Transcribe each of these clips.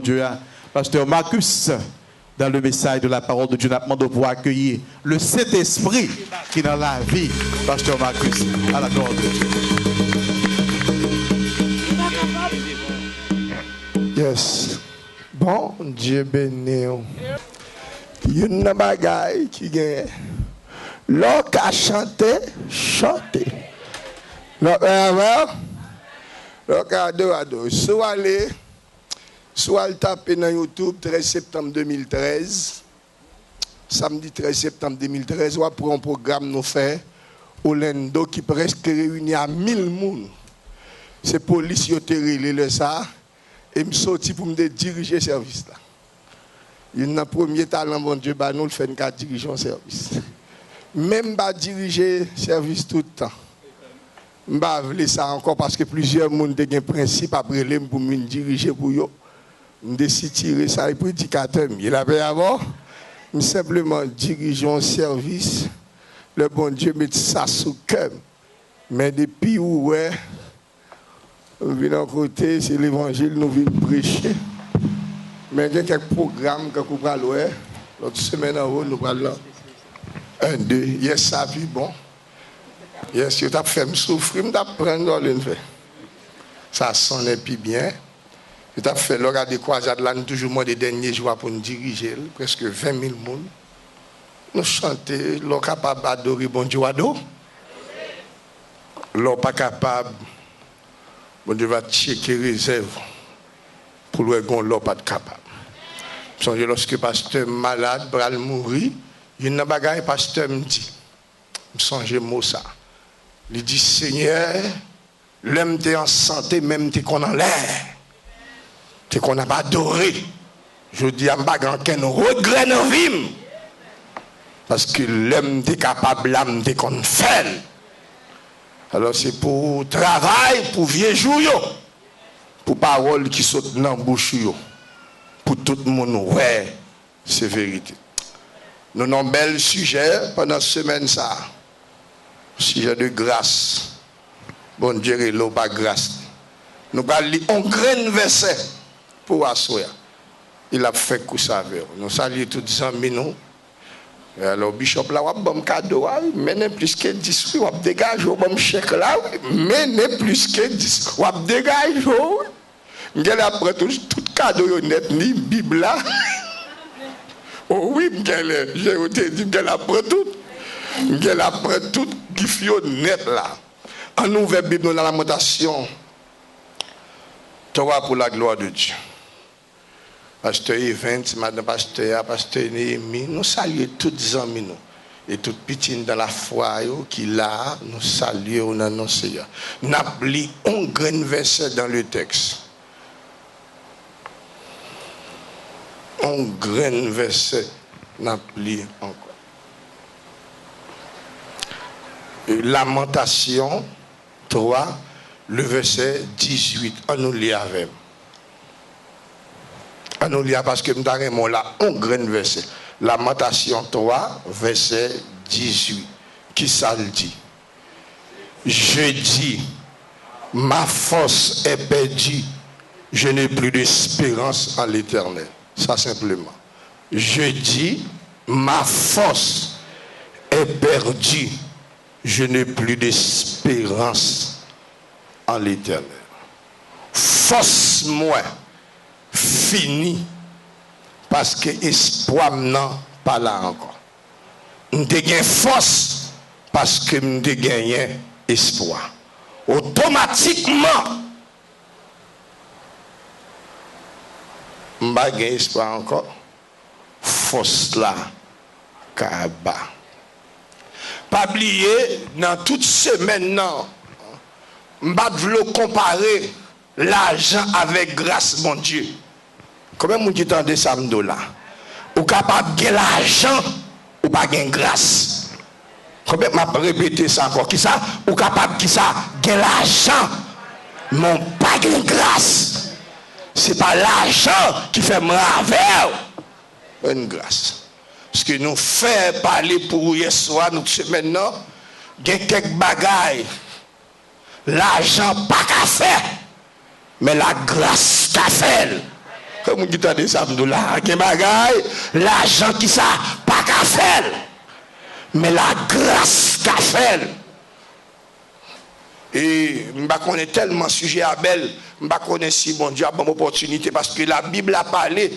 Dieu, pasteur Marcus, dans le message de la parole de Dieu, nous demandons pour accueillir le Saint-Esprit qui est dans la vie, pasteur Marcus, à la gloire de Dieu. Yes. Bon, Dieu béni. Il y a une bagaille qui gagne. L'autre a chanté, chanté. L'autre a adoré. Soit le taper dans YouTube 13 septembre 2013. Samedi 13 septembre 2013, ou après un programme nous fait au Lendo qui presque réunit à 1000 personnes. C'est police qui a le ça. Et je sorti pour me diriger le service. Il y a un premier talent, bon Dieu, nous le fait diriger un service. Même pas diriger le service tout le temps. Je ne vais pas ça encore parce que plusieurs personnes ont un principe après pour me diriger pour eux. Je décide de tirer ça et prédicateur. Il a fait avant. Je simplement diriger un service. Le bon Dieu met ça sous le cœur. Mais depuis où, ouais. Nous venons côté, c'est l'évangile, nous venons prêcher. Mais il y a quelques programmes que nous allons voir. L'autre semaine en haut, nous allons là. 1, 2, yes, ça puis bon. Yes, tu as fait me souffrir, tu as pris dans le fait. Ça sonne puis bien. Tu as fait l'horaire des croisades là, nous toujours moins des derniers jours pour nous diriger, presque 20 000 personnes. Nous chantons, l'on capable d'adorer bon Dieu ado. L'on pas capable. Bon Dieu va checker réserve pour le gon l'eau pas capable. Songez lorsque pasteur malade bral mourir, il y a une bagaille pasteur me dit. Songez mot ça. Il dit Seigneur, l'homme t'es en santé même t'es qu'on en l'air. T'es qu'on n'a pas adoré. Je dis à m'pa grand ken regret dans vie. Parce que l'homme t'es capable l'âme t'es qu'on fait. Alors c'est pour travail, pour vieux jours, pour paroles qui sautent dans la bouche, pour tout le monde, ouais, c'est vérité. Nous avons un bel sujet pendant cette semaine, ça. Sujet de grâce. Bon Dieu, il n'a pas grâce. Nous allons lire un grand verset pour asseoir. Il a fait coup ça avec nous. Nous saluons tous les amis, nous. Alors, Bishop là, on a un cadeau, mais plus que 10, on dégage, on a un chèque là, mais plus que 10, on dégage. On a après tout cadeau, net, ni Bible là. Oh oui, j'ai dit, on a après tout. On a après tout, qui fait net là. En ouvert Bible dans la lamentation, Torah pour la gloire de Dieu. Pasteur Evans, Madame Pasteur, Pasteur Néhémie, nous saluons tous les amis et toutes les petites dans la foi qui là, nous saluons, nous annoncons. Nous avons lu un grand verset dans le texte. Un grand verset, nous avons lu encore. Lamentation 3, le verset 18. On nous lit avec. On nous lit parce que nous avons là un grand verset. Lamentation 3, verset 18. Qui ça le dit? Je dis, ma force est perdue, je n'ai plus d'espérance en l'Éternel. Ça simplement. Je dis, ma force est perdue, je n'ai plus d'espérance en l'Éternel. Force moi fini parce que espoir n'a pas là encore. Nous avons force parce que nous avons gagné espoir. Automatiquement, nous avons gagné espoir encore. Force là, kaba. Pas oublier, dans toute semaine, nous devons comparer l'argent avec grâce, mon Dieu. Combien de gens entendent ça là? Ou capable de l'argent ou pas de grâce? Combien m'a répété ça encore? Qui ça? Ou capable qui ça? De l'argent, mais pas de grâce. C'est pas l'argent qui fait m'raver une grâce. Parce que nous faisons parler pour hier soir, nous maintenant, il y a quelques bagailles. L'argent pas qu'à faire, mais la grâce qu'a fait. fait mon guitare de ça me là gen bagay l'argent qui ça pas qu'à faire mais la grâce qu'a fait. Et je connais tellement sujet à belle, je connais si bon Dieu a bonne opportunité parce que la Bible a parlé,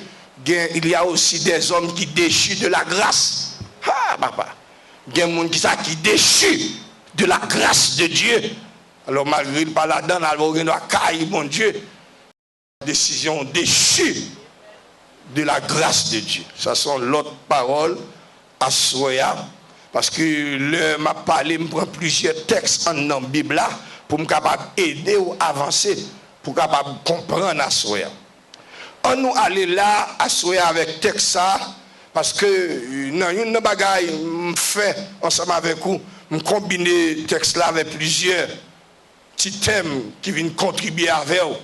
il y a aussi des hommes qui déchirent de la grâce. Ah papa, il y a des gens qui déchirent de la grâce de Dieu. Alors malgré le pas là-dedans, on va cailler mon Dieu. Décision déchue de la grâce de Dieu. Ça sont l'autre parole à Soya. Parce que le m'a parlé, me prend plusieurs textes en la Bible là pour me capable aider ou avancer, pour capable comprendre à Soya. On nous aller là à Soya avec texte ça, parce que non, une bagaille me fait ensemble avec vous, me combiner texte là avec plusieurs petits thèmes qui viennent contribuer avec vous,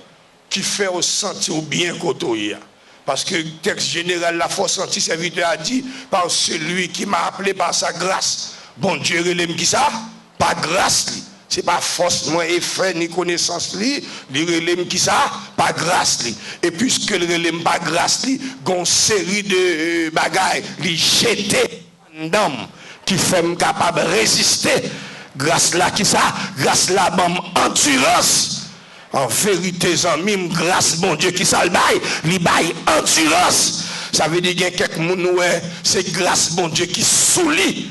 qui fait au sentir bien côtoyer. Parce que le texte général, la force anti-serviteur a dit, par celui qui m'a appelé par sa grâce. Bon Dieu, relève qui ça? Pas grâce. C'est pas force, moi, effet, ni connaissance, li relève qui ça? Pas grâce. Et puisque le relève pas grâce, il y a une série de bagailles, li jeté d'homme qui fait capable de résister. Grâce là, qui ça? Grâce là, bon, endurance. En vérité, amis, grâce, bon Dieu, qui ça le bail, li bail endurance. Ça veut dire qu'il y a quelques moun c'est grâce, bon Dieu, qui souli,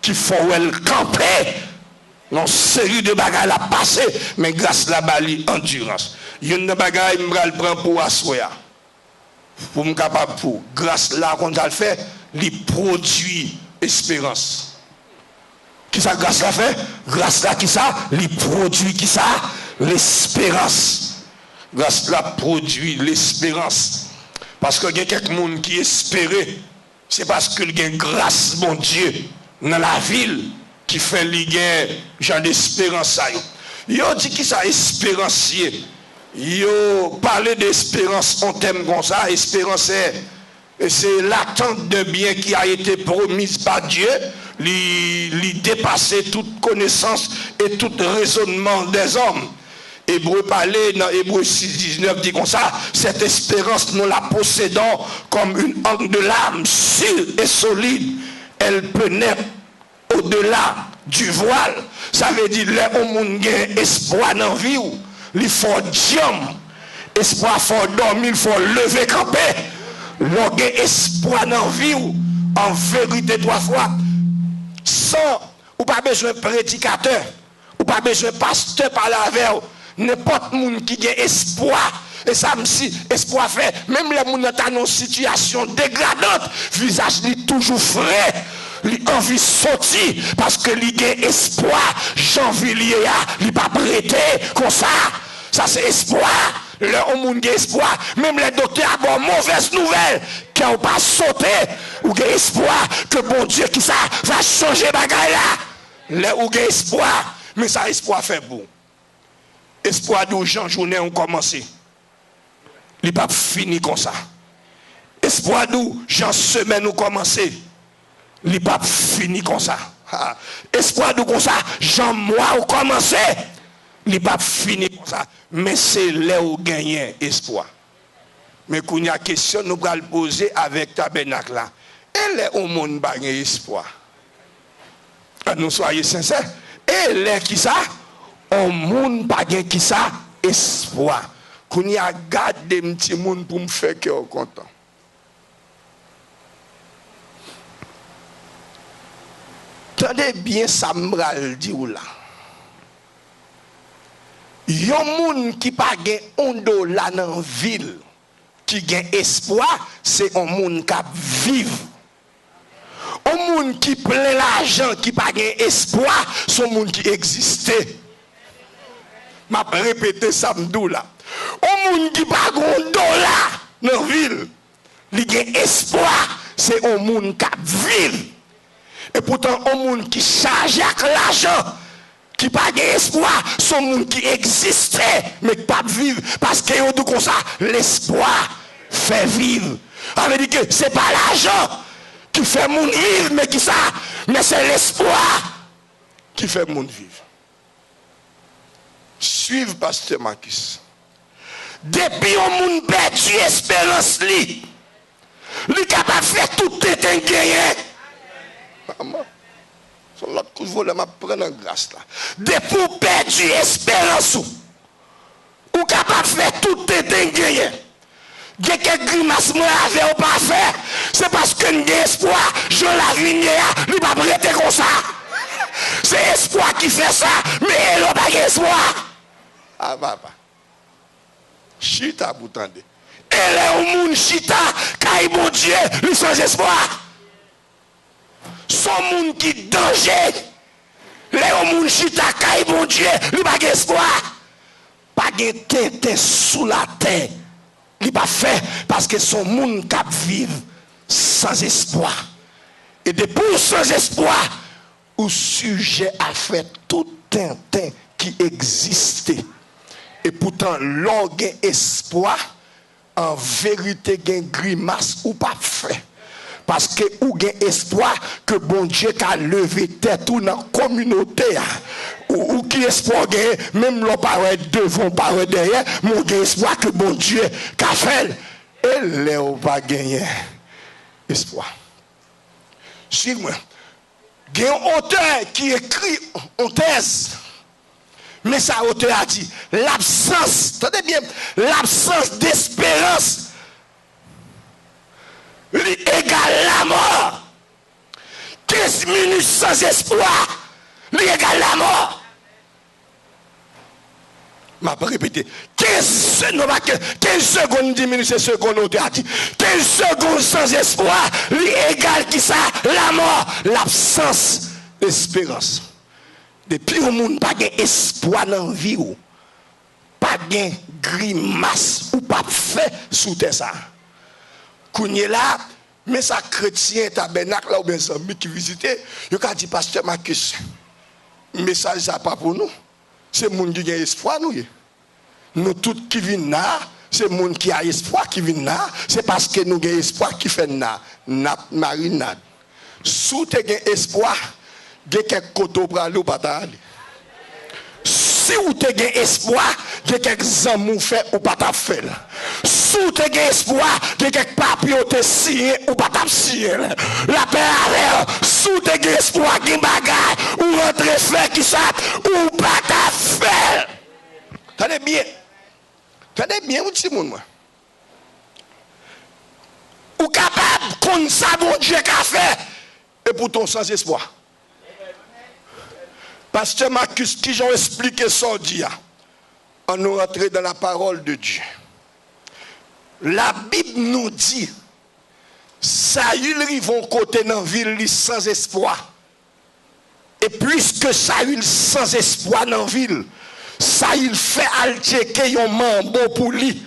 qui faut le camper. Non, série de bagages la passer, mais grâce la bali endurance. Il y a une bagaille, je vais le prendre pour assoya. Pour me capable pour. Grâce là, qu'on a le fait, li produit espérance. Qui ça, grâce la fait? Grâce là, qui ça? Li produit, qui ça? L'espérance. Grâce là produit l'espérance. Parce que il y a quelqu'un qui espérait. C'est parce qu'il y a une grâce, mon Dieu, dans la ville qui fait le genre d'espérance. Yo dit qui ça espérancier. Yo parler d'espérance en thème comme ça. Espérance c'est l'attente de bien qui a été promise par Dieu. Lui dépasser toute connaissance et tout raisonnement des hommes. Hébreu parler dans Hébreu 6,19 dit comme ça, cette espérance nous la possédons comme une angle de l'âme sûre et solide. Elle peut naître au-delà du voile. Ça veut dire les hommes ont espoir dans la vie. Il faut diam. Espoir, il faut dormir, il faut lever camper. L'on a espoir dans la vie. En vérité, trois fois. Sans, ou pas besoin de prédicateur, ou pas besoin de pasteur par la veille. N'importe qui a espoir, et ça me si espoir fait, même les gens dans une situation dégradante, visage est toujours frais, l'envie sortir, parce que il a espoir, j'envie lié à, il pas prêté comme ça, ça c'est espoir. Le monde qui a espoir, même les docteurs ont mauvaise nouvelle, qui n'ont pas sauté, ou qui a espoir que bon Dieu qui ça va changer bagaille là. Les ou qui a espoir, mais ça espoir fait bon. Espoir de gens journée ont commencé. Il n'est pas fini comme ça. Espoir de gens semaine ont commencé. Il n'est pas fini comme ça. Espoir de comme ça, gens mois ont commencé. Il n'est pas fini comme ça. Mais c'est là où gagner espoir. Mais quand il y a une question, nous allons poser avec tabernacle là. Et là où monde gagner espoir. Nous soyons sincères. Et là qui ça? On monde pas gain qui ça espoir. Qu'on y a gardé des petits monde pour me faire cœur content. Tenez bien ça m'ral dit ou là. Yon monde qui pas gain $1 dans ville qui gain espoir, c'est un monde qui vive. Un monde qui plein l'argent qui pas gain espoir, c'est un monde qui existait. M'a répété ça m'dou là. Un monde qui pas $1 dans la ville, il gain espoir, c'est un monde qui vit. Et pourtant un monde qui charge avec l'argent, qui pas d'espoir, c'est un monde qui existait, mais qui pas vivre. Parce que yo dit comme ça, l'espoir fait vivre. Ça veut dire que c'est pas l'argent qui fait monde vivre, mais qui ça, mais c'est l'espoir qui fait monde vivre. Suivre Pasteur Marcus. Depuis on moun perdu espérance li. Li capable de faire tout tétin gagné. Maman, son l'autre coup de volet m'a prendre en grâce là. Depuis on perdu espérance ou capable de faire tout tétin gagné. Gè quelques grimaces moi avec ou pas faire, c'est parce que nous espoir, je la vinière, li pas prêter comme ça. C'est espoir qui fait ça, mais il n'a pas d'espoir. Ah papa. Chita vous tendez. Elle est au monde chita, car bon Dieu, lui sans espoir. Son monde qui danger. Les au monde chita, car bon Dieu, lui pas d'espoir. Pas de tête sous la terre. Il pas fait parce que son monde cap vivre sans espoir. Et depuis sans espoir, au sujet à faire tout un temps qui existait. Et pourtant, l'orgue espoir, en vérité, gain grimace ou pas fait. Parce que ou gain espoir que bon Dieu a levé tête ou dans la communauté. Ou qui espoir gain, même l'on paraît devant, paraît derrière, mon gain espoir que bon Dieu a fait. Et là, on va gagner espoir. Suis-moi. Il y a un auteur qui écrit en thèse. Mais ça, auteur a dit, l'absence, attendez bien, l'absence d'espérance égale la mort. 15 minutes sans espoir, égale la mort. Je vais répéter. 15 secondes, 10 minutes, c'est secondes, auteur a dit. 15 secondes sans espoir, égale qui ça? La mort. L'absence d'espérance. Depuis au monde pas d'espoir dans la vie, pas de grimace ou pas fait sous terre ça. Kounye là, mais ça chrétien tabernacle là ou bien ça qui visitait, il a dit pasteur Marcus, message ça pas pour nous. C'est monde qui a espoir nous. Nous tous qui viennent là, c'est monde qui a espoir qui vient là, c'est parce que nous avons espoir qui fait là, marinade. Sous tu as espoir, il y a quelques côtés pour aller ou pas aller. Si vous avez espoir, il y a quelques amours fait ou pas faire. Si vous avez espoir, il y a quelques papiers qui signé ou pas signé. La paix à l'air. Si vous avez espoir, il y a des bagages ou rentrer faire qui ça ou pas faire. Tenez bien. Tenez bien, vous dites moi. Ou capable qu'on ça bon Dieu qu'a fait et pourtant sans espoir. Pasteur Marcus, qui j'ai expliqué ça dit, on nous rentre dans la parole de Dieu. La Bible nous dit, Saül vont côté dans la ville sans espoir. Et puisque Saül sans espoir dans la ville, Saül fait altéquer un mambo pour lui,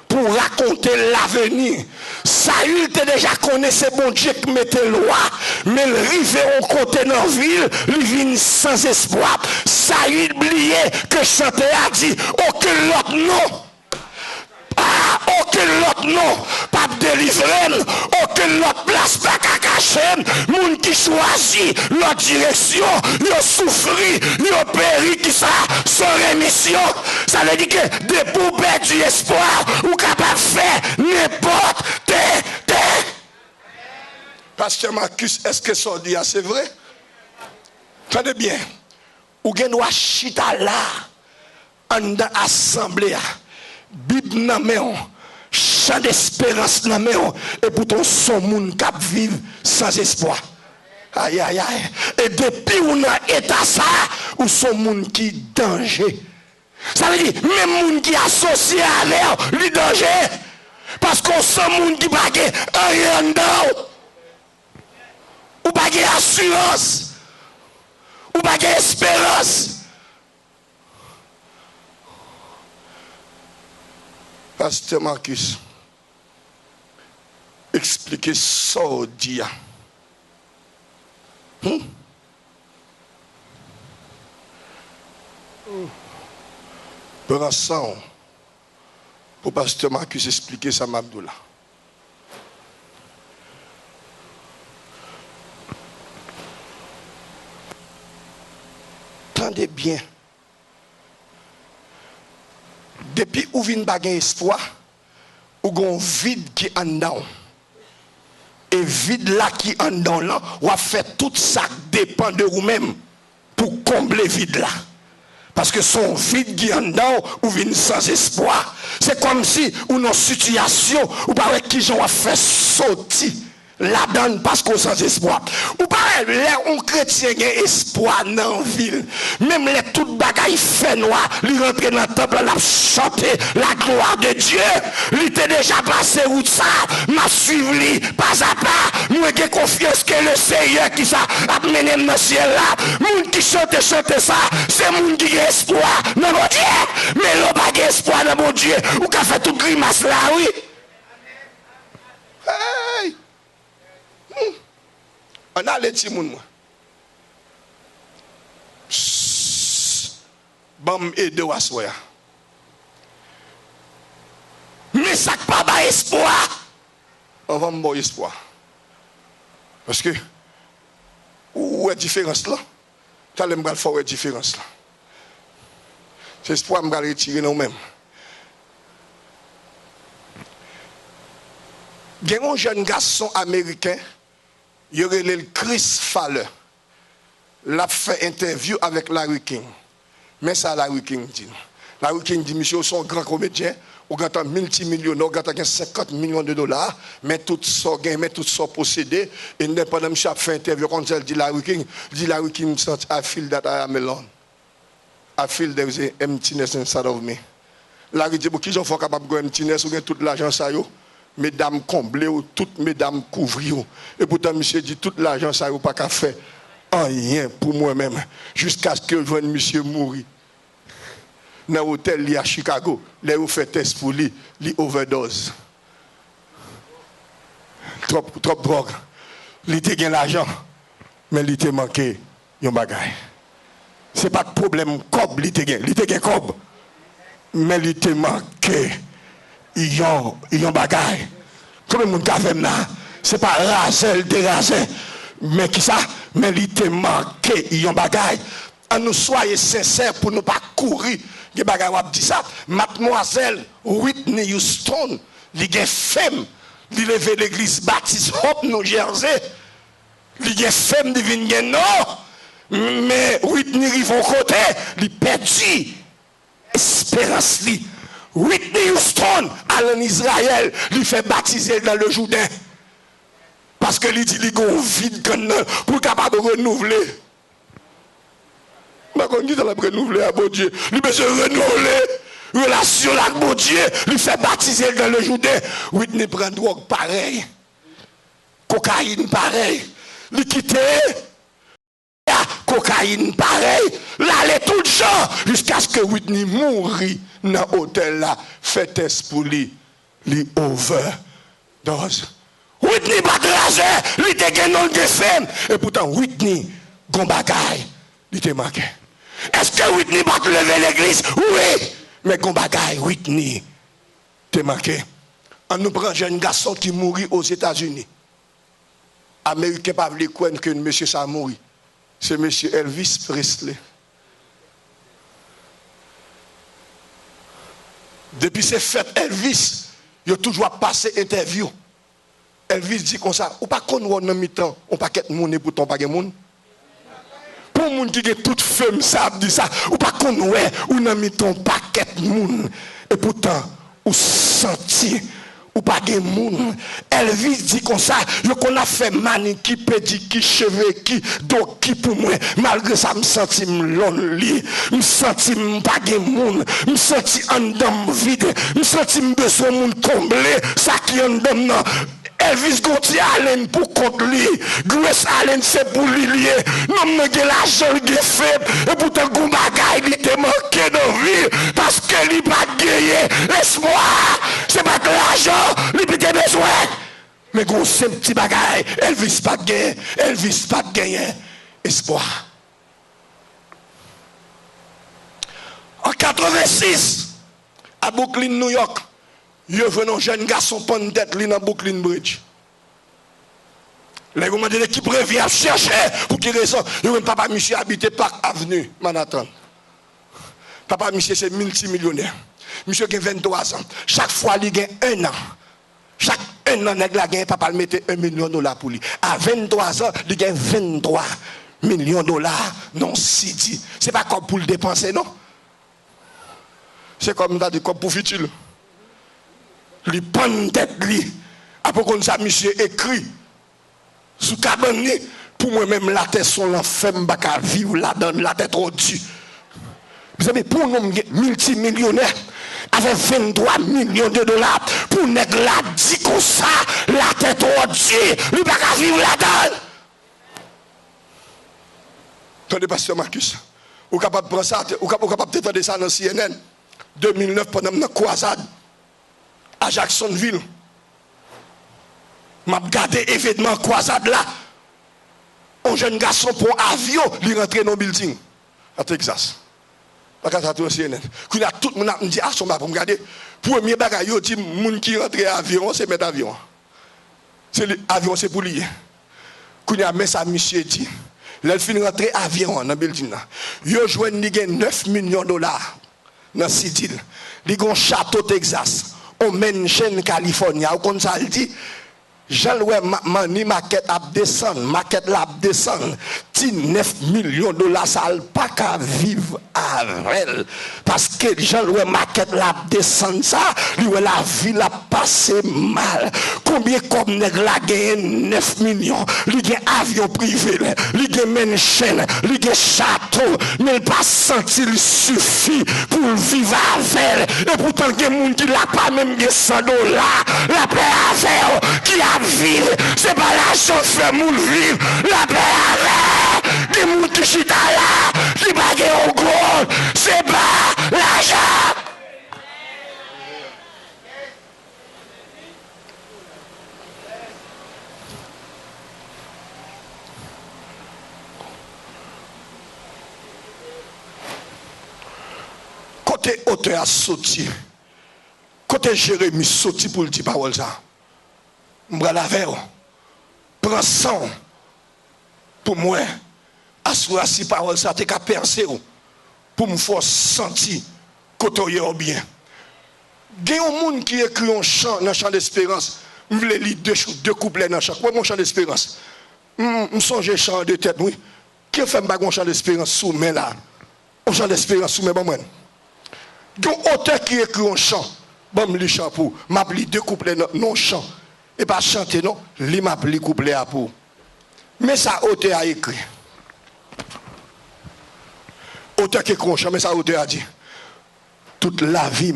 pour raconter l'avenir. Saül te déjà connaissait bon Dieu qui mettait loi, mais il arrivait au côté dans la ville, il vient sans espoir. Saül oubliait que chanteur a dit aucun autre nom. Aucun autre nom, pas délivrer, aucune autre place, pas qu'à cacher. Moun qui choisit leur direction, ils souffri, ils péri, qui ça, sans rémission. Ça veut dire que des poupées du espoir, ou capable de faire n'importe quoi. Pasteur Marcus, est-ce que ça dit, c'est vrai? Tenez bien, ou gen doit chita là, en dans assemblée. Bible nan men, chant d'espérance nan men, et pourtant son monde cap vivre sans espoir. Aïe aïe aïe. Et depuis on a état ça, ou son monde qui danger. Ça veut dire même monde qui associé avec lui danger. Parce qu'on sent monde qui pas rien dedans. Ou pas assurance. Ou pas espérance. Pasteur Marcus, expliquez ça au dia. Prends ça pour Pasteur Marcus expliquer ça Mabdoula. Tendez bien. depuis où vient pas espoir, ou gon vide qui en dedans. Et vide là qui en dedans là, ou a fait tout ça dépend de vous-même pour combler vide là. Parce que son vide qui en dedans ou vient sans espoir. C'est comme si ou nos situations ou pas qui j'en a fait sortir la donne parce qu'on sans espoir. Ou pas là on chrétien a espoir dans la ville. Même les toutes bagailles fait noir, il rentre dans le temple, la chanter la gloire de Dieu. Il était déjà passé où ça, m'a suivi pas à pas. Moi j'ai confiance que le Seigneur qui ça a mené dans le ciel là. Moun qui chante ça, c'est moun qui a espoir dans mon Dieu. Mais l'on pas espoir dans mon Dieu. Ou qu'a fait toute grimace là, oui. Hey! On a les petits moun moi. Bam aider à soya. Mais ça pas ba espoir. On va me espoir. Parce que où est la différence là? Tu as le faire la différence là. C'est espoir me retirer nous-mêmes. Il y a un jeune garçon américain, il y aurait le Chris Fowler. Il a fait interview avec Larry King. Mais ça, Larry King dit. Larry King dit, monsieur, son grand comédien, on a un multimillionnaire, on a 50 millions de dollars, mais tout ça gain, mais tout ça possédé. Et pendant que je fait interview, quand il dit Larry King, I feel that I am alone. I feel there is an emptiness inside of me. Larry dit, qui j'en fais capable de emptiness, ou toute l'argent ça yo? Mesdames comblées ou toutes mesdames couvrées. Et pourtant, monsieur dit, toute l'argent, ça n'a pas qu'à faire. Rien pour moi-même. Jusqu'à ce que je vois monsieur mourir. Dans l'hôtel à Chicago, là où fait test pour lui, il overdose. Trop drogue. Il était gain l'argent, mais il était manqué un bagage. Ce n'est pas de problème, cob, il était gain cob. Mais il était manqué. Ils ont bagaille. Comme le monde qui a fait là, ce n'est pas raser, déraser. Mais qui ça? Mais il te manqué, ils ont bagaille. À nous soyez sincères pour ne pas courir. Les bagailles, on dit ça. Mademoiselle Whitney Houston, il est femme, il levé l'église Baptiste Hope, New Jersey. Il est femme, il vient non. Mais Whitney arrive au côté, il perdu espérance. Whitney Houston, en Israël, lui fait baptiser dans le Jourdain. Parce que lui dit qu'il a un vide pour capable de renouveler. Mais quand il dit renouveler à bon Dieu, lui veut se renouveler. Relation avec bon Dieu, lui fait baptiser dans le Jourdain. Whitney prend drogue pareil. Cocaïne pareil. Lui quitte. Cocaïne pareil. Là, elle est tout genre. Jusqu'à ce que Whitney mourit dans l'hôtel là. Fait test pour lui. Lui overdose. Whitney pas grâce. Lui te gagne non de femme. Et pourtant, Whitney, gon bagaille. Lui te manqué. Est-ce que Whitney va lever l'église? Oui. Mais gon bagaille, Whitney, te manqué. On nous prend un jeune garçon qui mourit aux États-Unis. Américain pas voulu croire que monsieur ça mourit. C'est monsieur Elvis Presley. Depuis ces fêtes, Elvis, il a toujours passé interview. Elvis dit comme ça, ou pas qu'on ou en mi-temps, on pas qu'être moun et pourtant pas de moun. Pour moun qui est toute femme, ça dit ça, ou pas qu'on ou en mi-temps, pas qu'être moun et pourtant, ou senti. Ou pas de moun. Elvis dit comme ça, yo qu'on a fait mani qui pédi qui cheveux qui do qui pour moi malgré ça me senti lonely, me senti pas de moun, me senti en dedans vide, me senti besoin moun combler ça qui en dedans. Elvis Gauthier Allen pour contre lui. Grace Allen c'est pour lui lier. Non mais de l'argent il est faible. Et pourtant Goumagaï il était manqué de vie. Parce que il pas gagné. L'espoir. C'est pas de l'argent. Il peut besoin. Mais gros c'est un petit bagaille. Elvis pas gagné. Elvis pas gagné. Espoir. En 86, à Brooklyn, New York, il y a un jeune garçon pendre tête dans Brooklyn Bridge. Les gens de l'équipe revient chercher pour qu'il raison. Il n'y a papa monsieur habité Park Avenue, Manhattan. Papa, monsieur, c'est multimillionnaire. Monsieur a 23 ans. Chaque fois, il gagne 1 an. Chaque 1 an, il gagne, papa, il mettait $1 million pour lui. À 23 ans, il gagne 23 millions de dollars non City. Ce n'est pas comme pour le dépenser, non? C'est comme ça, comme pour futur. Il prend tête, lui. Après qu'on ça, monsieur écrit sous cabane, pour moi-même, la tête sont l'enfer, je ne peux pas vivre là-dedans, la tête au-dessus. Vous savez, pour nous, multimillionnaires, avec 23 millions de dollars, pour nous, là, dit comme ça, la tête au-dessus, je ne peux pas vivre là-dedans. Attendez, pasteur Marcus, vous êtes capable de prendre ça, vous êtes capable d'entendre ça dans CNN, 2009, pendant une croisade, à Jacksonville. Je regardé l'événement croisade là. Un jeune garçon pour un avion, il rentre dans le building à Texas. Pas qu'à ça tout CNN. Quand tout le monde me dit, ah, son pour me regarder. Premier bagage, il dit, les gens qui rentrent à l'avion, c'est mettre avion. C'est l'avion, c'est pour lui. Quand il y a mis ça, monsieur dit, il fin rentrer à l'avion dans le building là. Il a joué 9 millions de dollars dans le city. Il a un château Texas, on mansion Californie. Comme ça, il dit, Jean-Louis Mani maquette a descendre, maquette la descendre. 9 millions de dollars, ça n'a pas qu'à vivre avec elle. Parce que Jean-Louis maquette la descendre, ça, la vie a passé mal. Combien comme nèg la gagne 9 millions, il y a avion privé, il y a mansion, il y a château, mais il pas senti il suffit pour vivre avec elle. Et pourtant, il y a des gens qui n'ont pas même 100 dollars, la paix avec elle, qui a vivre, c'est pas la chose fait moule vivre, la paix avec des gens qui chita là, qui baguent au gros, c'est pas l'argent. Côté auteur a sauté, côté Jérémie sauté pour le dire parole ça. M'bra la veille, prends sang pour moi, assois si parole ça, t'es qu'à penser pour me faire sentir côté bien. Il y a un monde qui écrit un chant dans le chant d'espérance. Je voulais lire deux couplets dans le chant. Quoi, mon chant d'espérance? Je songe chant de tête, oui. Qui fait un chant d'espérance sous main là? Un chant d'espérance sous main, bon, il y a un auteur qui écrit un chant. Bon, je lis chant pour. Je lis deux couplets non chant. Et pas chanter, non. Je m'a lis couplet à pour. Mais ça, auteur a écrit. Auteur qui écrit un chant, mais ça, auteur a dit. Toute la vie,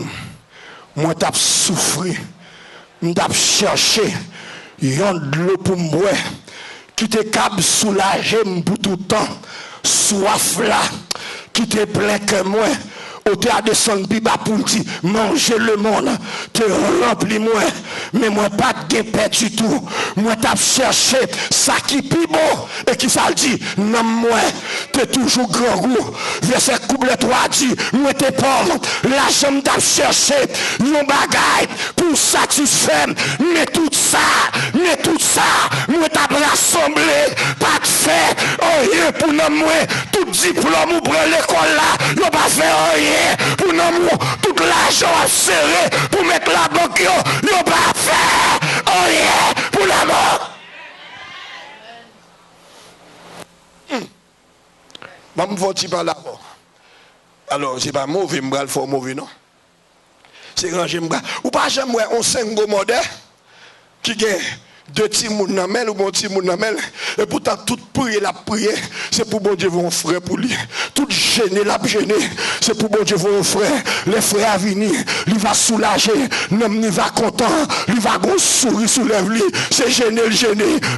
moi, t'ai souffert. M't'ai cherché. Yon de l'eau pour moi. Qui te cap soulager pour tout le temps. Soif là. Qui te plein que moi. Au théâtre de son biba pour dire manger le monde, te remplis moi, mais moi pas de guépet du tout. Moi t'as cherché ça qui plus beau et qui ça dit non moi t'es toujours grand goût. Verset couplet 3 dit moi t'es pauvre, l'argent t'as cherché, yon bagaille pour satisfaire, mais tout ça, moi t'as rassemblé, pas de fait, oh pour non moi, tout diplôme ou pour l'école là, yon pas fait rien. Pour nous, tout l'argent serré pour mettre la banque, ils pas fait. Oh yeah, pour la mort. Je ne vais pas là. Alors, ce n'est pas mauvais, je vais faire mauvais, non? C'est ranger, ou pas jamais un 5 gros modèle qui gagne. De petits moun namel ou bon petit moun namel et pourtant toute prière la prière c'est pour bon Dieu vos frères pour lui toute gêné la gêné c'est pour bon Dieu vos frères les frères à venir il va soulager l'homme il va content il va gros sourire soulève lui c'est gêné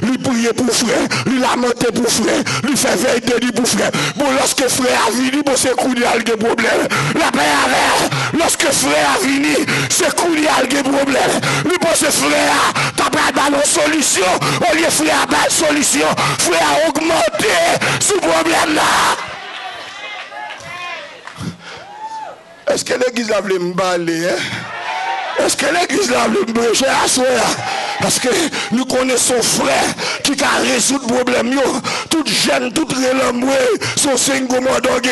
lui prier pour frère lui lamenter pour frère lui faire veille de lui pour frère bon lorsque frère a venu bon c'est coulial des problèmes la paix avec lorsque frère a venu c'est coulial des problèmes lui bon c'est frère t'as pas de solution, au lieu de frère à solution, frère à augmenter ce problème là. Est-ce que l'église a voulu me baler? Est-ce que l'église a voulu me bouger à soi? Parce que nous connaissons frère qui a résoudre le problème. tout jeune, tout relamboué, son single mandongue,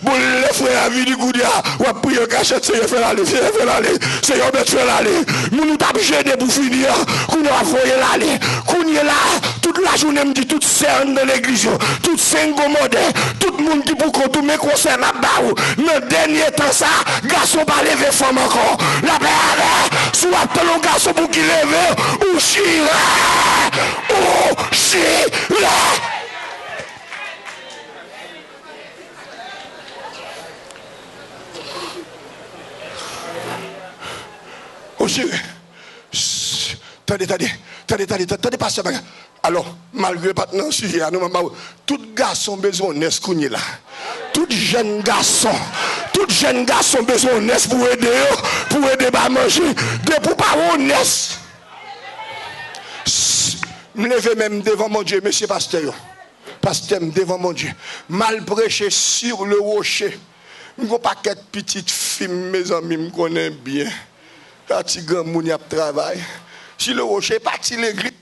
bon, les frères à vie du Goudia, ou à prier cachette, c'est fait l'aller, c'est fait l'aller. Nous nous tapons gênés pour finir, qu'on a envoyé l'aller, qu'on y est là, toute la journée, me dit toute scène de l'église, toute single modèle, tout le monde qui pour qu'on tout mes conseils à Baou. Dans le dernier temps, ça, garçon pas lever femme encore. La paix, soit un garçon pour qu'il lève, ou chira, ou chira. Oh chérie, attendez, pas ça. Alors, malgré pas de sujet, tout garçon besoin n'est qu'on là. Tout jeune garçon besoin n'est pour aider à manger, pour pas honnête. Je me lève même devant mon Dieu, monsieur pasteur. Pasteur, devant mon Dieu. Mal prêché sur le rocher. Je ne veux pas qu'être petite fille, mes amis me connaissent bien. Quand tu grand moun y a travail. Si le rocher parti l'église,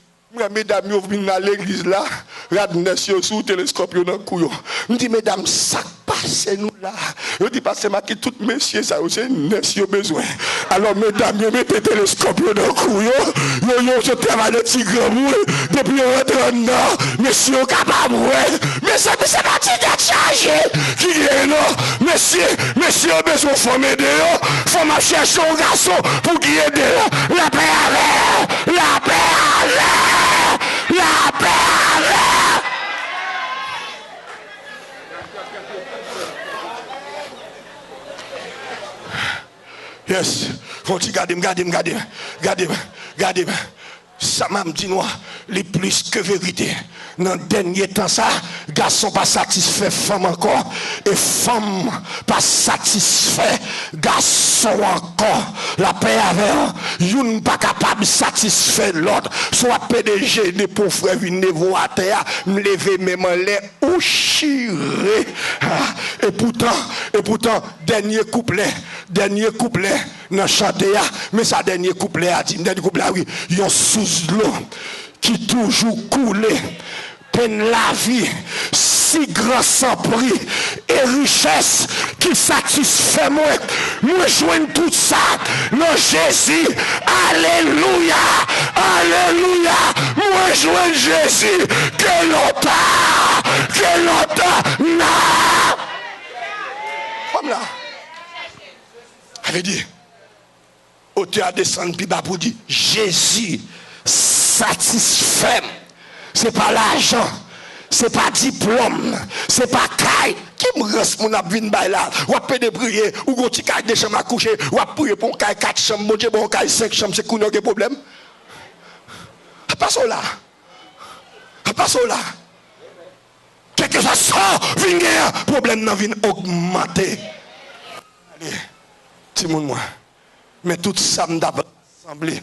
mesdames, vous venez à l'église là, radnes sous le télescope, dans le couillon. Je dis, mesdames, ça passe nous là. Je dis, parce que tout messieurs, ça aussi, n'est besoin. Alors, mesdames, vous mettez le télescope dans le couillon, je travaille de petit grand moun, depuis on rentre dedans, messieurs, capables, mais ça, c'est pas de chargé. Qui est là, messieurs, besoin de former dehors, faut me chercher un garçon pour qui est dehors. La paix avec, la paix avec. La paix. Yes, faut tu garder. Ça m'a dit moi, les plus que vérité. Dans le dernier temps, ça, garçon pas satisfait, femme encore. Et femme pas satisfait, garçon encore. La paix avec une pas capable de satisfaire l'autre. Soit PDG, des pauvres frères, venez voir à terre, me lever même en l'air, ou chirer. Et pourtant, dernier couplet, dans chantéa, mais ça dernier couplet a dit, oui, yon sous l'eau qui toujours coulé, peine la vie, si grand sans prix et richesse qui satisfait moi joigne tout ça dans Jésus. Alléluia, moi joigne Jésus, que longtemps, non. Comme là, avait dit, auteur descend puis bas pour dire Jésus satisfait. C'est pas l'argent, c'est pas diplôme, c'est pas caille. Qui me reste mon abvin bail là? Ou à payer de prier, ou go ti caille de chambre à coucher, ou à prier pour caille 4 chambres, mon Dieu, bon caille 5 chambres, c'est qu'on a des problèmes. Pas ça là. Quelque chose sort, vient problème nan vient augmenter. Allez, petit monde moi. Mais tout ça m'a semblé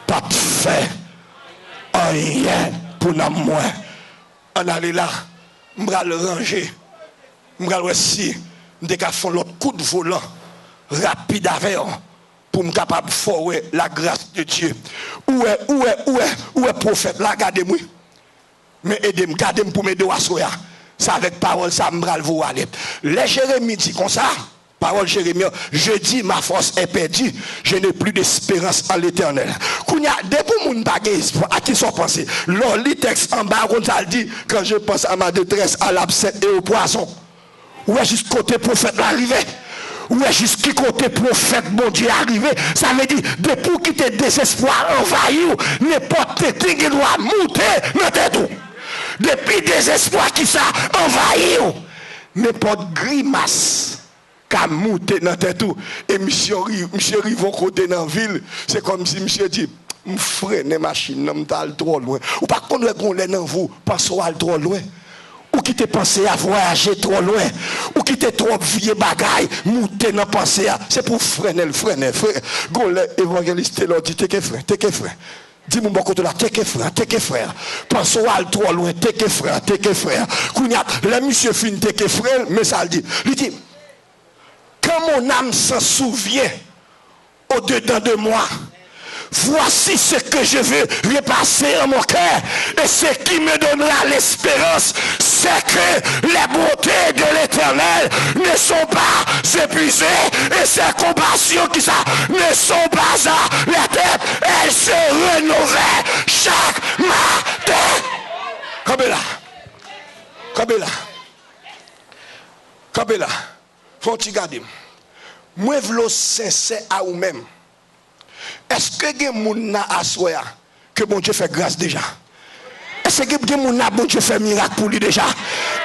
pas fait rien pour moi. On allait là, m'bral le ranger, m'bral aussi, m'déka font l'autre coup de volant rapide avec pour me capable de forer la grâce de Dieu. Où est prophète là, regardez-moi. Mais aidez-moi, gardez-moi pour m'aider à soya. Ça avec parole, ça m'bral vous aller. Les Jérémie dit comme ça. Parole Jérémie, je dis ma force est perdue, je n'ai plus d'espérance en l'éternel. Kounya, depuis mon bagage, à qui sont pensés? Lors les textes en bas, on a dit, quand je pense à ma détresse, à l'absinthe et au poison. Où est juste côté prophète l'arrivée? Où est juste qui côté prophète, mon Dieu, arrivé? Ça veut dire, depuis qui te désespoir envahi, n'importe qui doit monter dans tes tout. Depuis désespoir qui ça envahi, n'importe grimace. Qu'a monté dans tête tout et monsieur Rivon côté dans ville, c'est comme si monsieur dit me freine machine non m'tal trop loin ou pas connaître qu'on est dans vous pensez à trop loin ou qui te pensé à voyager trop loin ou qui te trop vieux bagaille monter dans penser c'est pour freiner frère gon évangéliste leur dit t'es frère dis-moi bon côté là t'es frère pensez à trop loin t'es frère kounya la monsieur fin t'es frère mais ça il dit quand mon âme s'en souvient au-dedans de moi, voici ce que je veux repasser en mon cœur. Et ce qui me donnera l'espérance, c'est que les beautés de l'Éternel ne sont pas épuisées et ses compassions qui ça ne sont pas à la tête. Elles se renouvellent chaque matin. Kabela. Faut tu garder. Moi v'lo sincère à ou même. Est-ce que gen moun na assoya que bon Dieu fait grâce déjà? Est-ce que gen moun na bon Dieu fait miracle pour lui déjà?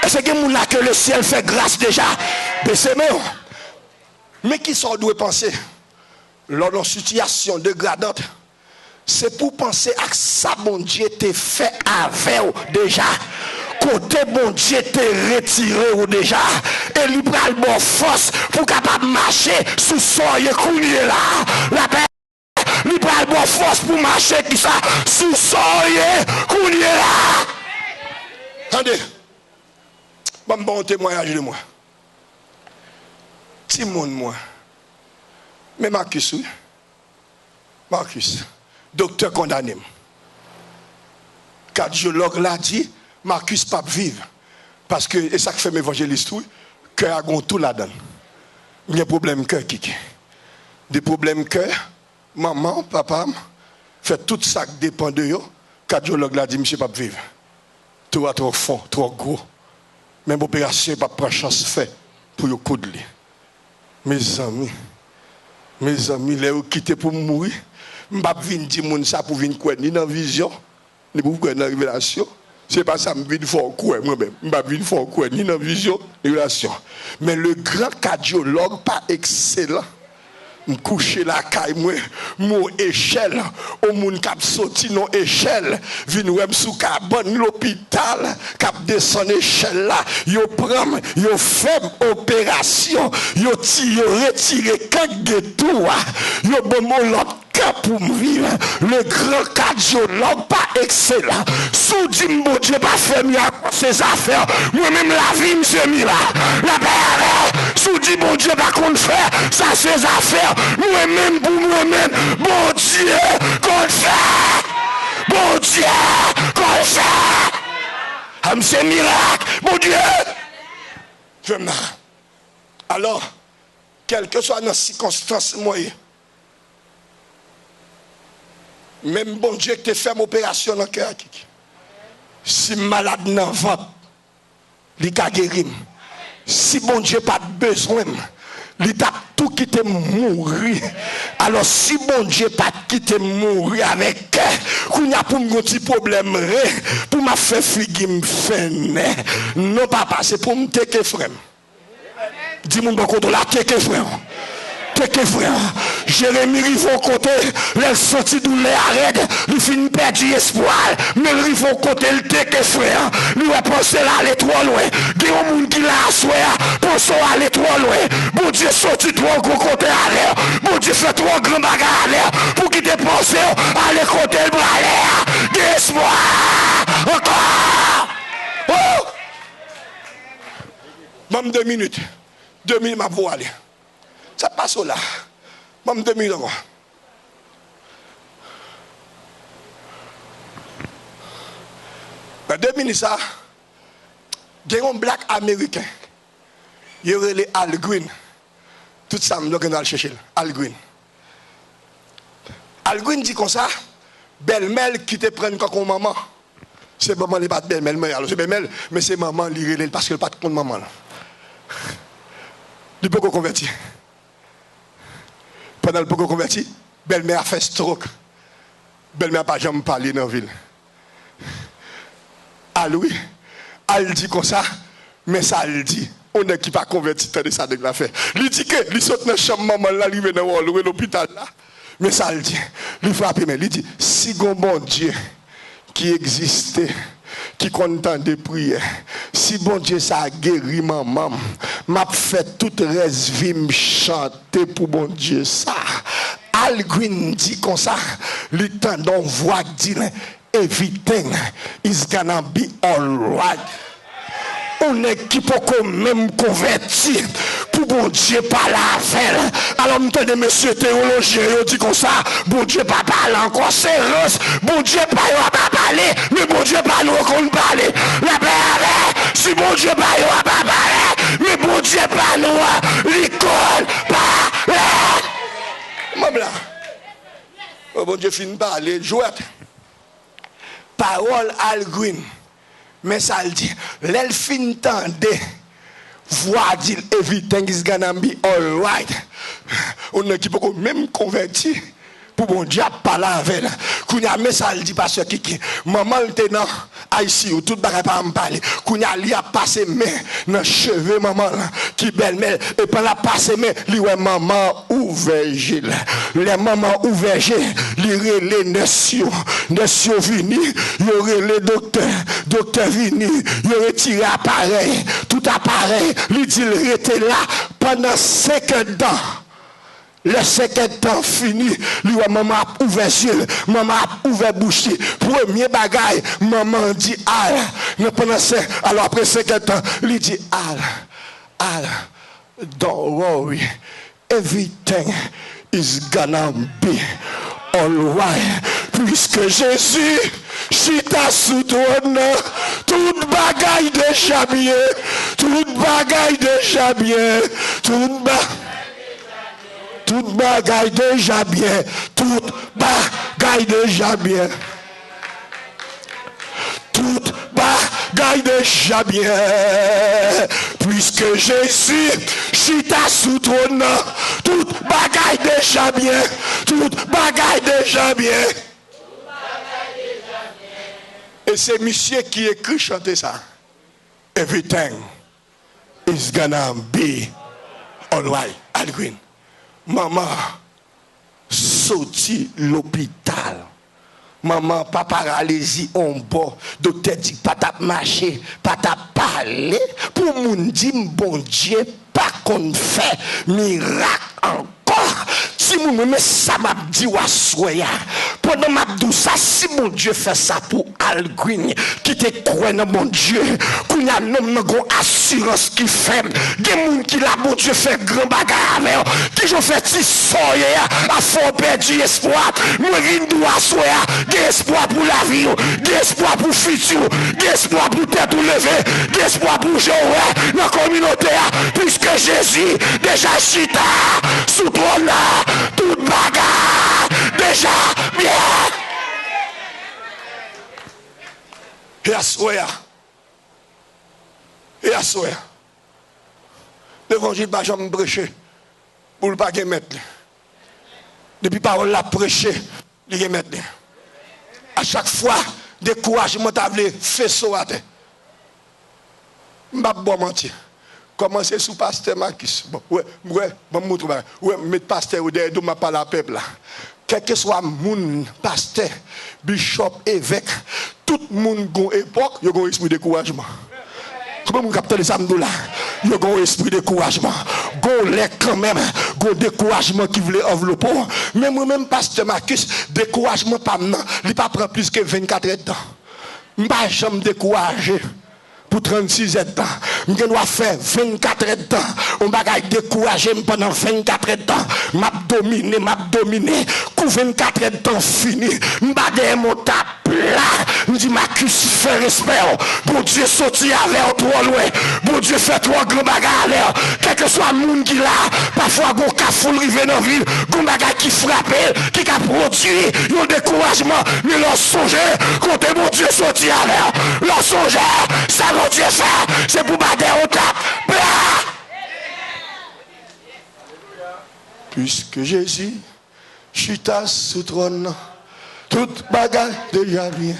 Est-ce que gen moun na que le ciel fait grâce déjà? Mais qui sont doit penser lors d'une situation dégradante, c'est pour penser à ça bon Dieu t'a fait avec déjà. Côté bon Dieu t'a retiré ou déjà. Et lui prend le bon force pour capable marcher sous son couillé là. La paix. Lui prend le bon force pour marcher qui ça sous son couillé là. Attendez. Bon témoignage de moi. Timon moi. Mais Marcus, oui. Marcus, docteur condamné. Cardiologue l'a dit, Marcus pas vivre. Parce que, et ça qui fait m'évangéliste, oui, cœur a tout là-dedans. Il y a des problèmes cœur, Kiki. Des problèmes cœur, maman, papa, fait tout ça qui dépend de eux. Cardiologue l'a dit, monsieur pas vivre. Tout trop fort, trop gros. Même opération, pas prendre chance fait pour vous coudre. Mes amis, les ont quitté pour mourir. Je ne vais pas venir dire ça pour venir quoi, ni dans la vision, ni pour quoi dans la révélation. Ce n'est pas ça, je vais venir faire quoi moi-même. Je ne vais pas venir faire quoi, ni dans la vision, ni dans la révélation. Mais le grand cardiologue, pas excellent. Je couche la caille, mon échelle, au monde qui a sorti non échelle, vient même sous carbone l'hôpital, qui a descendu l'échelle là, yo prend, yo fait opération, yo retiré quelques tours, yo bon l'autre pour me vivre, le grand cardiologue pas excellent. Sous dit mon Dieu pas fait mieux ses affaires. Moi-même la vie monsieur Mila. La paix. Sous dit mon Dieu pas qu'on fait ça ses affaires. Moi-même pour moi-même. Bon Dieu qu'on fait. Bon Dieu qu'on fait. C'est miracle. Mon Dieu. Alors, quelle que soit nos circonstances moyennes. Même bon Dieu qui te fait une opération dans le cœur. Si malade dans le ventre, il a guéri. Si bon Dieu n'a pas besoin, il a tout quitté mourir. Alors si bon Dieu n'a pas quitté mourir avec il y a pour un petit problème, pour me faire figue, non papa, c'est pour me teker frère. Dis-moi beaucoup de la teker frère. Frère, Jérémie rive au côté, les sorties d'où les arrêtent, il finit perdu espoir, mais il rive au côté, le teke frère, lui va penser là aller trop loin, il y a un monde qui l'a assoya, pense à aller trop loin, bon Dieu sorti trop gros côté à l'air, bon Dieu fait trop grand bagarre à l'air, pour qu'il te pense à aller côté le bras à l'air, d'espoir, encore, oh! Même 2 minutes, ma voix aller. Ça passe là. Même 2 minutes encore. Dans 2 minutes, ça, il y a un black américain. Il y a les Al Green. Tout ça, je vais aller chercher. Al Green. Al Green dit comme ça, belle-mère qui te prenne comme maman. C'est maman, il pas de belle-mère. C'est belle-mère, mais c'est maman, il relève parce qu'elle n'a pas de maman. Il peut convertir. Pendant le beaucoup converti, belle-mère a fait stroke. Belle-mère n'a pas jamais parlé dans la ville. Ah oui, elle dit comme ça, mais ça elle dit. On est qui pas converti, tant de ça de la fait. Il dit que, il saute dans la chambre, maman, là, il vient dans l'hôpital là. Mais ça elle dit. Il frappe, mais il dit, si bon Dieu qui existait, qui content de prier, si bon Dieu ça a guéri maman, m'a fait toute reste vie me chanter pour bon Dieu ça. Al Green dit comme ça, le temps d'on voit dit everything is gonna be alright. On est qui peut même convertir pour pour bon Dieu pas la faire. Alors m'entendez monsieur théologien, il dit comme ça, bon Dieu pas parler encore séance, bon Dieu pas parler, mais bon Dieu pas nous qu'on parler. La paix, si bon Dieu pas parler, mais bon Dieu pas nous, l'école parler. Même là. Oh, bon Dieu finit par parler, jouette. Parole Al Green. Mais ça le dit, l'elfin tende, voix dit everything is gonna be all right. On a qui peut même converti pour bon Dieu parler avec elle. Kounya mais ça le dit parce que maman le tenant ici ou tout bagay pas me parler. Kounya li a passé main dans cheveux maman qui belle mère et pendant passer main li ouais maman ouvert Gilles. Les mamans ouvert Gilles, li relé nation vini, yo relé docteur vini, yo retiré appareil, tout appareil, li dit il était là pendant 5 ans. Le 50 ans fini, lui maman a ouvert yeux, maman a ouvert bouche. Premier bagaille, maman dit al. Pendant alors après 50 ans, lui dit al, don't worry, everything is gonna be alright. Puisque Jésus, chita sous trône, toute bagaille déjà bien, toute bagaille déjà bien, toute bagaille déjà bien. Toute bagaille déjà bien. Toute bagaille déjà bien. Puisque Jésus chita sous trône. Toute bagaille déjà bien. Toute bagaille déjà bien. Et c'est monsieur qui écrit chanter ça. Everything is gonna be alright. Al Green. Maman sorti l'hôpital. Maman pas paralysie en bas. Docteur dit pas t'a marcher, pas t'a parler. Pour moun dit bon Dieu pas qu'on fait miracle encore. Si moun me ça m'a dit wa soya. Pendant m'a dit ça si mon Dieu fait ça pour Al Green qui te croit dans mon Dieu. Kounya nom nan gon assurance qui fait. Gen moun qui la bon Dieu fait grand bagarre avec qui je fait ti soya a fort perdu espoir. Moi vinn doit soya, gen espoir pour la vie, gen espoir pour futur, gen espoir pour tête ou lever, gen espoir pour jouer dans la communauté puisque Jésus déjà chita sous trône toute bagarre déjà bien. Et à soya. L'évangile pas jamais prêché pour ne pas mettre. Depuis parole la prêché, il mettre. À chaque fois, découragement t'a voulu faire ça. M'pa bon mentir. Commencez sous pasteur Marcus. Bon, mettre pasteur ou derrière m'a pas la peuple là. Quel que soit mon pasteur, bishop, évêque, tout le monde gon époque, il y a un esprit de découragement. Comment vous captez les âmes là? Il y a un esprit de découragement. Gon les quand même, gon découragement qui voulait envelopper. Mais moi-même, pasteur Marcus, découragement pas maintenant, il pas prend plus que 24 ans. Je ne pas jamais découragé. Pour 36 ans, je dois faire 24 ans. On va décourager pendant 24 ans. M'a dominé. Pour 24 ans fini. Je vais mon tap là. Je dis, Marcus, fais respect. Bon Dieu, sorti avec trop loin. Bon Dieu, fait trop grand bagarre. Quel que soit le monde qui là, parfois, il y a un cafoule rivé dans la ville. Il y a un bagage qui frappe, qui a produit un découragement. Mais leur songer, quand bon Dieu sorti avec, leur songer, ça mon Dieu fait, c'est pour battre au tap. Puisque Jésus chita sous trône, toute bagarre déjà bien,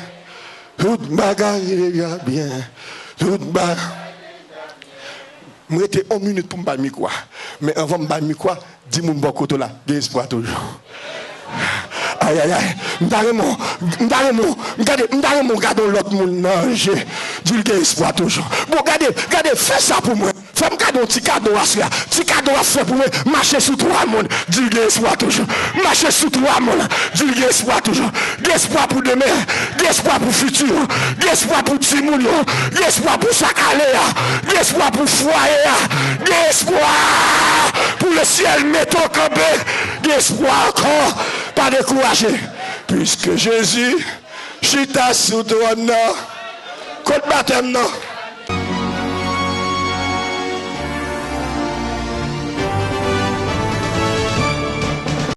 toute bagarre déjà bien, toute bagarre. Je suis 1 minute pour me battre quoi. Mais avant de me battre quoi, dis-moi bon côté là, j'ai espoir toujours. Aïe aïe aïe, m'daremo, regardez l'autre monde nager, dis le espoir toujours. Bon, regardez, fais ça pour moi. Faut me cadeau, petit cadeau à faire. Petit cadeau à faire pour marcher sous trois mondes. Dieu espoir toujours. Marcher sous trois mondes. Dieu espoir toujours. Espoir pour demain. Espoir pour futur. Espoir pour Timoun. Espoir pour Sakalea. Espoir pour foyer. Espoir pour le ciel métaux campé. Espoir encore. Pas décourager. Puisque Jésus, chita sous toi, non. Côte baptême, non.